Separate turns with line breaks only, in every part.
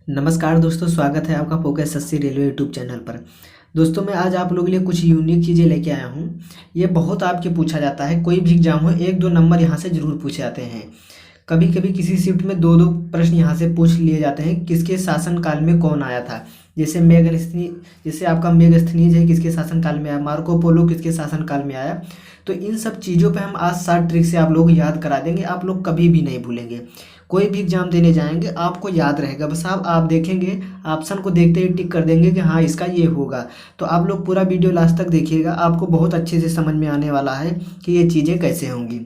नमस्कार दोस्तों, स्वागत है आपका फोकस 80 रेलवे यूट्यूब चैनल पर। दोस्तों मैं आज आप लोगों के लिए कुछ यूनिक चीज़ें लेके आया हूँ। ये बहुत आपके पूछा जाता है, कोई भी एग्जाम हो एक दो नंबर यहाँ से ज़रूर पूछे जाते हैं। कभी कभी किसी शिफ्ट में दो दो प्रश्न यहाँ से पूछ लिए जाते हैं। किसके शासनकाल में कौन आया था, जैसे जैसे आपका मेगास्थनीज है किसके शासनकाल में आया, मार्को पोलो किसके शासनकाल में आया। तो इन सब चीज़ों पे हम आज शॉर्ट ट्रिक से आप लोग याद करा देंगे, आप लोग कभी भी नहीं भूलेंगे। कोई भी एग्जाम देने जाएंगे आपको याद रहेगा, बस आप देखेंगे ऑप्शन को देखते ही टिक कर देंगे कि हाँ इसका ये होगा। तो आप लोग पूरा वीडियो लास्ट तक देखिएगा, आपको बहुत अच्छे से समझ में आने वाला है कि ये चीज़ें कैसे होंगी।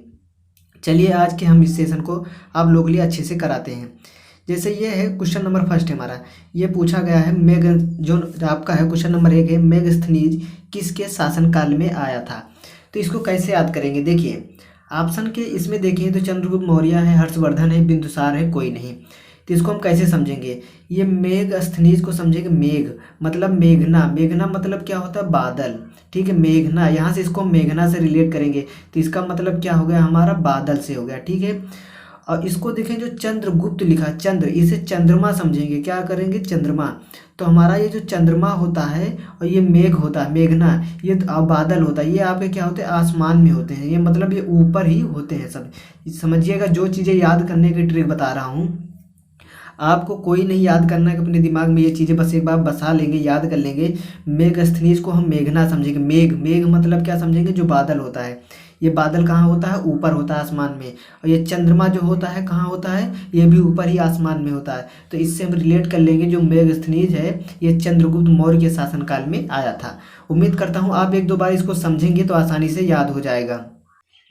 चलिए आज के हम इस सेशन को आप लोगों के लिए अच्छे से कराते हैं। जैसे ये है क्वेश्चन नंबर फर्स्ट हमारा, ये पूछा गया है जो आपका है क्वेश्चन नंबर 1 है, मेगास्थनीज किसके शासनकाल में आया था। तो इसको कैसे याद करेंगे, देखिए ऑप्शन के इसमें देखिए तो चंद्रगुप्त मौर्य है, हर्षवर्धन है, बिंदुसार है, कोई नहीं। तो इसको हम कैसे समझेंगे, ये मेगास्थनीज को समझेंगे। मेघ मतलब मेघना, मेघना मतलब क्या होता है, बादल। ठीक है, मेघना यहाँ से इसको मेघना से रिलेट करेंगे तो इसका मतलब क्या हो गया, हमारा बादल से हो गया। ठीक है, और इसको देखें जो चंद्रगुप्त लिखा, चंद्र, इसे चंद्रमा समझेंगे, क्या करेंगे, चंद्रमा। तो हमारा ये जो चंद्रमा होता है और ये मेघ होता है, मेघना, ये बादल होता है, ये आपके क्या होते हैं, आसमान में होते हैं। ये मतलब ये ऊपर ही होते हैं सब। समझिएगा, जो चीज़ें याद करने की ट्रिक बता रहा हूँ आपको, कोई नहीं याद करना है, अपने दिमाग में ये चीज़ें बस एक बार बसा लेंगे, याद कर लेंगे। मेगास्थनीज को हम मेघना समझेंगे। मेघ, मेघ मतलब क्या समझेंगे, जो बादल होता है। ये बादल कहाँ होता है, ऊपर होता है आसमान में। और ये चंद्रमा जो होता है कहाँ होता है, ये भी ऊपर ही आसमान में होता है। तो इससे हम रिलेट कर लेंगे, जो मेगास्थनीज है ये चंद्रगुप्त मौर्य के शासनकाल में आया था। उम्मीद करता हूँ आप एक दो बार इसको समझेंगे तो आसानी से याद हो जाएगा।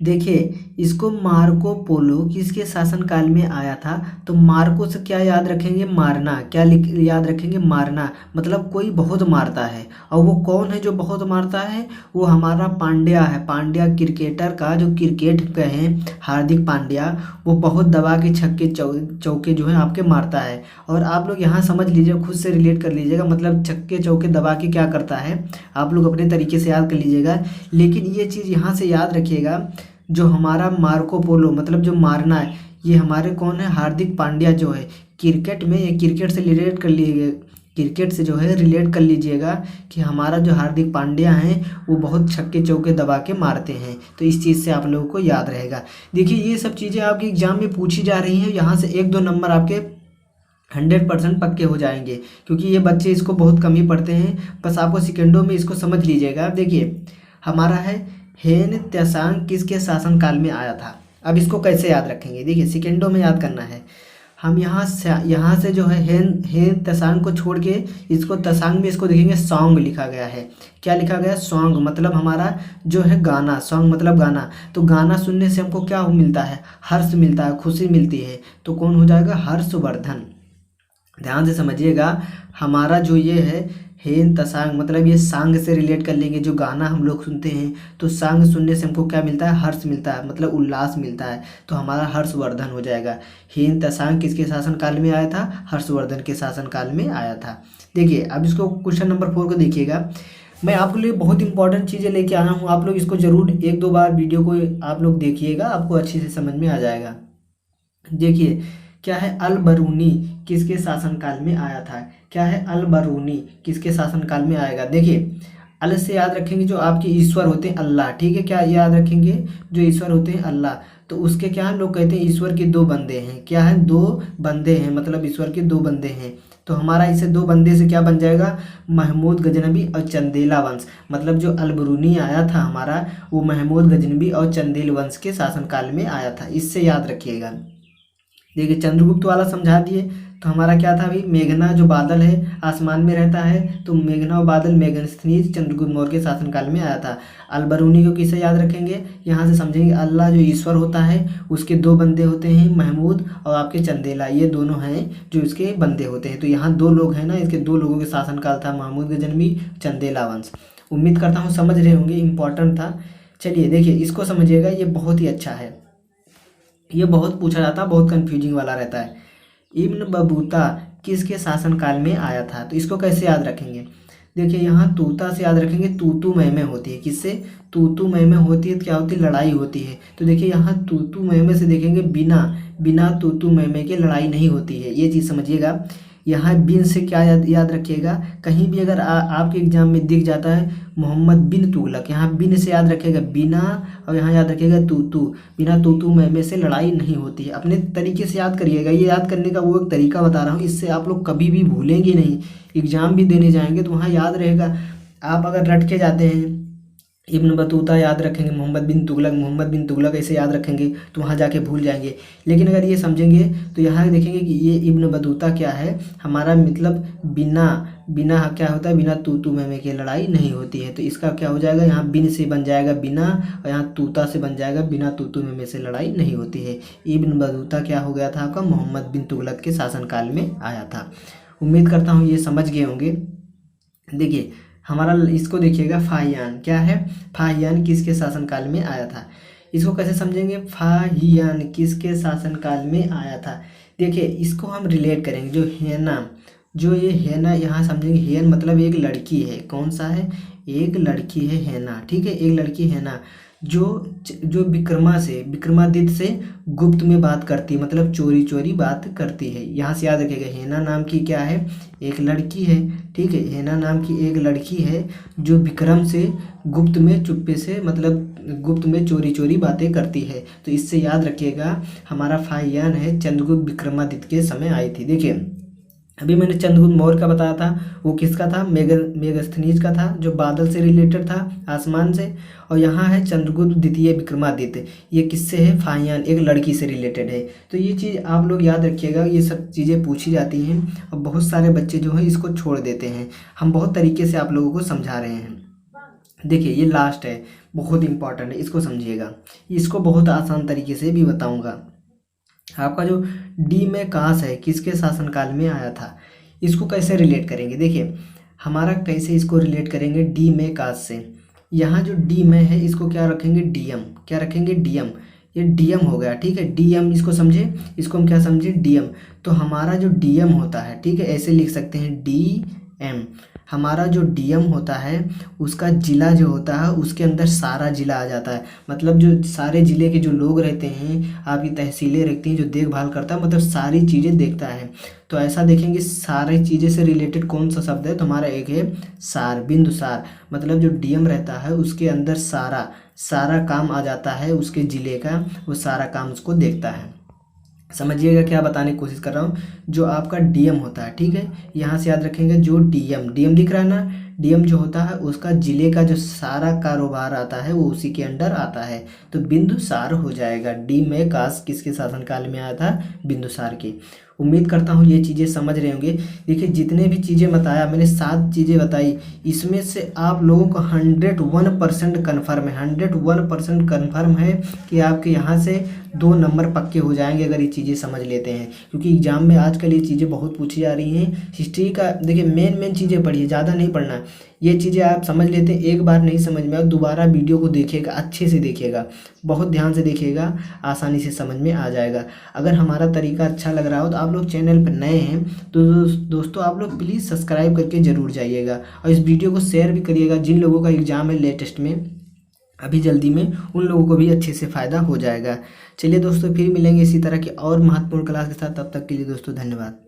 देखिए इसको मार्को पोलो किसके शासनकाल में आया था। तो मार्को से क्या याद रखेंगे, मारना। क्या याद रखेंगे, मारना मतलब कोई बहुत मारता है। और वो कौन है जो बहुत मारता है, वो हमारा पांड्या है। पांड्या क्रिकेटर का, जो क्रिकेट का है हार्दिक पांड्या, वो बहुत दबा के छक्के चौके जो है आपके मारता है। और आप लोग यहाँ समझ लीजिए, खुद से रिलेट कर लीजिएगा, मतलब छक्के चौके दबा के क्या करता है, आप लोग अपने तरीके से याद कर लीजिएगा। लेकिन ये चीज़ यहाँ से याद रखिएगा, जो हमारा मार्को पोलो मतलब जो मारना है, ये हमारे कौन है, हार्दिक पांड्या जो है क्रिकेट में। ये क्रिकेट से रिलेट कर लीजिए, क्रिकेट से जो है रिलेट कर लीजिएगा कि हमारा जो हार्दिक पांड्या हैं वो बहुत छक्के चौके दबा के मारते हैं। तो इस चीज़ से आप लोगों को याद रहेगा। देखिए ये सब चीज़ें आपके एग्जाम में पूछी जा रही हैं, यहाँ से एक दो नंबर आपके 100% पक्के हो जाएंगे, क्योंकि ये बच्चे इसको बहुत कम ही पढ़ते हैं। बस आपको सेकेंडों में इसको समझ लीजिएगा। देखिए हमारा है हेन त्सांग किसके शासनकाल में आया था। अब इसको कैसे याद रखेंगे, देखिए सेकेंडों में याद करना है। हम यहाँ से जो है हेन त्सांग को छोड़ के इसको त्सांग में इसको देखेंगे सॉन्ग लिखा गया है। क्या लिखा गया है, सॉन्ग मतलब हमारा जो है गाना, सॉन्ग मतलब गाना। तो गाना सुनने से हमको क्या मिलता है, हर्ष मिलता है, खुशी मिलती है। तो कौन हो जाएगा, हर्षवर्धन। ध्यान से समझिएगा, हमारा जो ये है हेन तसांग मतलब ये सांग से रिलेट कर लेंगे, जो गाना हम लोग सुनते हैं। तो सांग सुनने से हमको क्या मिलता है, हर्ष मिलता है, मतलब उल्लास मिलता है। तो हमारा हर्षवर्धन हो जाएगा। हेन तसांग किसके शासनकाल में आया था, हर्षवर्धन के शासनकाल में आया था। देखिए अब इसको क्वेश्चन नंबर 4 को देखिएगा। मैं आपके लिए बहुत इंपॉर्टेंट चीज़ें लेके आया हूँ, आप लोग इसको जरूर एक दो बार वीडियो को आप लोग देखिएगा, आपको अच्छे से समझ में आ जाएगा। देखिए क्या है, अल बरूनी किसके शासनकाल में आया था। क्या है, अल बरूनी किसके शासनकाल में आएगा। देखिए अल से याद रखेंगे जो आपके ईश्वर होते हैं, अल्लाह। ठीक है, क्या याद रखेंगे, जो ईश्वर होते हैं अल्लाह। तो उसके क्या है, लोग कहते हैं ईश्वर के दो बंदे हैं। क्या है, दो बंदे हैं, मतलब ईश्वर के दो बंदे हैं। तो हमारा इसे दो बंदे से क्या बन जाएगा, महमूद गजनबी और चंदेला वंश। मतलब जो अल बरूनी आया था हमारा, वो महमूद गजनबी और चंदेल वंश के शासनकाल में आया था। इससे याद रखिएगा। देखिए चंद्रगुप्त वाला समझा दिए। तो हमारा क्या था भाई, मेघना जो बादल है आसमान में रहता है, तो मेघना और बादल मेगास्थनीज चंद्रगुप्त मौर्य के शासनकाल में आया था। अलबरूनी को किसे याद रखेंगे, यहाँ से समझेंगे अल्लाह जो ईश्वर होता है उसके दो बंदे होते हैं, महमूद और आपके चंदेला, ये दोनों हैं जो इसके बंदे होते हैं। तो यहाँ दो लोग हैं ना, इसके दो लोगों के शासनकाल था, महमूद गजनवी, चंदेला वंश। उम्मीद करता हूँ समझ रहे होंगे, इंपॉर्टेंट था। चलिए देखिए इसको समझिएगा, ये बहुत ही अच्छा है, ये बहुत पूछा जाता है, बहुत कंफ्यूजिंग वाला रहता है। इब्न बतूता किसके शासनकाल में आया था। तो इसको कैसे याद रखेंगे, देखिए यहाँ तूता से याद रखेंगे, तूतू मैमे होती है, किससे, तूतू मैमे होती है, तो क्या होती है, लड़ाई होती है। तो देखिए यहाँ तूतू मैमे से देखेंगे, बिना तूतू मैमे के लड़ाई नहीं होती है, ये चीज़ समझिएगा। यहाँ बिन से क्या याद रखिएगा, कहीं भी अगर आपके एग्जाम में दिख जाता है मोहम्मद बिन तुगलक, यहाँ बिन से याद रखिएगा बिना, और यहाँ याद रखिएगा तू बिना तू मैं से लड़ाई नहीं होती है। अपने तरीके से याद करिएगा, ये याद करने का वो एक तरीका बता रहा हूँ, इससे आप लोग कभी भी भूलेंगे नहीं। एग्जाम भी देने जाएंगे तो वहाँ याद रहेगा। आप अगर रट के जाते हैं इब्न बतूता याद रखेंगे, मोहम्मद बिन तुगलक ऐसे याद रखेंगे तो वहाँ जाके भूल जाएंगे। लेकिन अगर ये समझेंगे तो यहाँ देखेंगे कि ये इब्न बतूता क्या है, हमारा मतलब बिना क्या होता है, बिना तू मैं की लड़ाई नहीं होती है। तो इसका क्या हो जाएगा, यहाँ बिन से बन जाएगा बिना, और यहाँ तूता से बन जाएगा बिना तू मैं से लड़ाई नहीं होती है। इब्न बतूता क्या हो गया था आपका, मोहम्मद बिन तुगलक के शासनकाल में आया था। उम्मीद करता हूँ ये समझ गए होंगे। देखिए हमारा इसको देखिएगा, फाहियान क्या है, फाहियान किसके शासनकाल में आया था। इसको कैसे समझेंगे, फाहियान किसके शासनकाल में आया था। देखिए इसको हम रिलेट करेंगे, जो ये हेना यहाँ समझेंगे, हेन मतलब एक लड़की है, कौन सा है, एक लड़की है हेना, ठीक है, एक लड़की हेना जो विक्रमादित्य से गुप्त में बात करती है, मतलब चोरी बात करती है। यहाँ से याद रखिएगा हेना नाम की क्या है, एक लड़की है, ठीक है, हेना नाम की एक लड़की है जो विक्रम से गुप्त में चुप्पे से मतलब गुप्त में चोरी बातें करती है। तो इससे याद रखिएगा हमारा फाहियान है चंद्रगुप्त विक्रमादित्य के समय आई थी। देखिए अभी मैंने चंद्रगुप्त मौर्य का बताया था, वो किसका था, मेगस्थनीज का था, जो बादल से रिलेटेड था, आसमान से। और यहाँ है चंद्रगुप्त द्वितीय विक्रमादित्य, ये किससे है, फाहियान एक लड़की से रिलेटेड है। तो ये चीज़ आप लोग याद रखिएगा, ये सब चीज़ें पूछी जाती हैं और बहुत सारे बच्चे जो हैं इसको छोड़ देते हैं। हम बहुत तरीके से आप लोगों को समझा रहे हैं। देखिए ये लास्ट है, बहुत इंपॉर्टेंट है, इसको समझिएगा, इसको बहुत आसान तरीके से भी बताऊँगा। आपका जो डी में कास है किसके शासनकाल में आया था, इसको कैसे रिलेट करेंगे। देखिए हमारा कैसे इसको रिलेट करेंगे डी में कास से। यहाँ जो डी में है इसको क्या रखेंगे, डीएम, क्या रखेंगे, डीएम, ये डीएम हो गया, ठीक है, डीएम इसको समझे, इसको हम क्या समझे, डीएम। तो हमारा जो डीएम होता है, ठीक है, ऐसे लिख सकते हैं डीएम। हमारा जो डीएम होता है उसका जिला जो होता है उसके अंदर सारा जिला आ जाता है, मतलब जो सारे ज़िले के जो लोग रहते हैं, आपकी तहसीलें रहती हैं, जो देखभाल करता है, मतलब सारी चीज़ें देखता है। तो ऐसा देखेंगे सारी चीज़ें से रिलेटेड कौन सा शब्द है, तो हमारा एक है सार, बिंदुसार, मतलब जो डीएम रहता है उसके अंदर सारा काम आ जाता है, उसके ज़िले का वो सारा काम उसको देखता है। समझिएगा क्या बताने की कोशिश कर रहा हूँ। जो आपका डीएम होता है, ठीक है, यहाँ से याद रखेंगे जो डीएम दिख रहा है ना, डीएम जो होता है उसका जिले का जो सारा कारोबार आता है वो उसी के अंडर आता है। तो बिंदुसार हो जाएगा। डी में कास किसके शासनकाल में आया था, बिंदुसार के। उम्मीद करता हूँ ये चीज़ें समझ रहे होंगे। देखिए जितने भी चीज़ें बताया मैंने, 7 चीज़ें बताई, इसमें से आप लोगों को 101% कन्फर्म है, 101% कन्फर्म है कि आपके यहाँ से 2 नंबर पक्के हो जाएंगे अगर ये चीज़ें समझ लेते हैं। क्योंकि एग्जाम में आजकल ये चीज़ें बहुत पूछी जा रही हैं। हिस्ट्री का देखिए मेन चीज़ें पढ़िए, ज़्यादा नहीं पढ़ना। ये चीज़ें आप समझ लेते हैं, एक बार नहीं समझ में आए दोबारा वीडियो को देखिएगा, अच्छे से देखिएगा, बहुत ध्यान से देखिएगा, आसानी से समझ में आ जाएगा। अगर हमारा तरीका अच्छा लग रहा हो तो आप लोग चैनल पर नए हैं तो दोस्तों आप लोग प्लीज़ सब्सक्राइब करके ज़रूर जाइएगा और इस वीडियो को शेयर भी करिएगा। जिन लोगों का एग्ज़ाम है लेटेस्ट में अभी जल्दी में, उन लोगों को भी अच्छे से फ़ायदा हो जाएगा। चलिए दोस्तों फिर मिलेंगे इसी तरह की और महत्वपूर्ण क्लास के साथ, तब तक के लिए दोस्तों धन्यवाद।